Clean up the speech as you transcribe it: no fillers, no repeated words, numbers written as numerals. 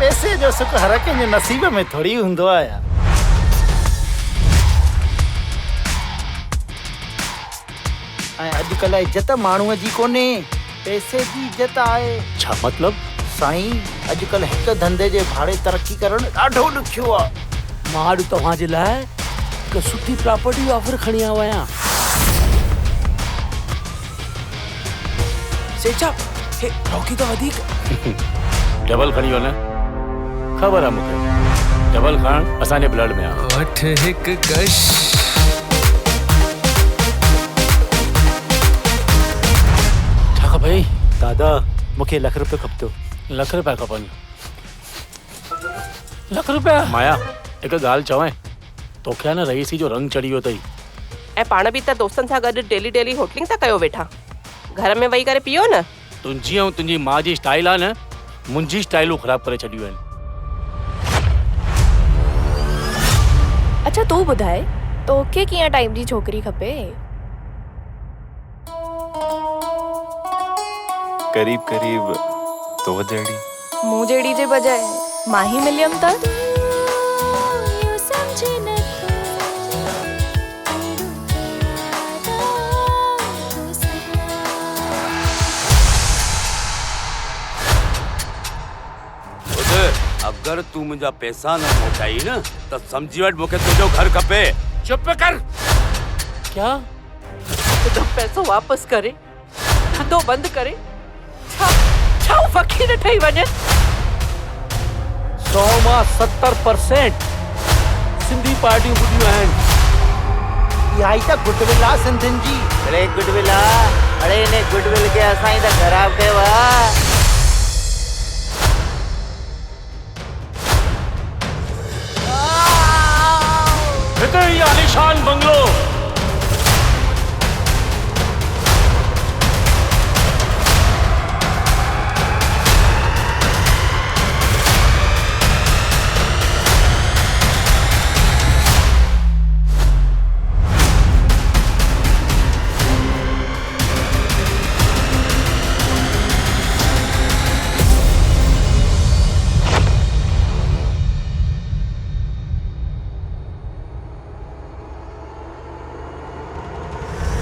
पैसे जो सुख हर कंहिंजे नसीब में थोड़ी हूंदो आहे यार। ऐं अॼुकल्ह इज्जत माण्हूअ जी कोन्हे, पैसे जी इज्जत आहे। छा मतलब? साईं, अॼुकल्ह हिक धंधे जे भाड़े तरक्की करणु ॾाढो ॾुखियो आहे। मां अॼु तव्हांजे लाइ हिकु सुठी प्रॉपर्टी ऑफर खणी आयो आहियां। सेठा, हे रॉकी तो वधीक डबल खणी वञ, ख़बर आहे मूंखे। डबल खण असांजे ब्लड में आहे। वठ हिकु कश छा खपई? दादा, मूंखे ₹1 लाख खपंदो। ₹1 लाख खपनि? ₹1 लाख? माया, हिकु ॻाल्हि चवां, तोखे आहे न रईसी जो रंग चढ़ी वियो अथई। ऐं पाण बि त दोस्तनि सां गॾु डेली डेली होटलिंग था कयो वेठा। घर में वेही करे पियो न। तुंहिंजी ऐं तुंहिंजी माउ जी स्टाइल आहे न, मुंहिंजी स्टाइलूं ख़राबु करे छॾियूं आहिनि। अच्छा तूं ॿुधाए, तोखे कीअं टाइप जी छोकिरी खपे? करीब करीब तो जहिड़ी। मूं जहिड़ी जे बजाए मां ही मिलियमि त? अगर तू मुझा पैसा न मोटाई न तो समझी वट मुके तुझो घर खपे। चुप कर। क्या? तो पैसो वापस करे, धंधो बंद करे, छा फकीर ठही वञे। 100 मां 70% सिंधी पार्टियूं ॿुधियूं आहिनि। इहा ई त गुडविल आहे सिंधियुनि जी। अरे गुडविल आहे, अरे इन गुडविल के असां ई त ख़राब कयो आहे।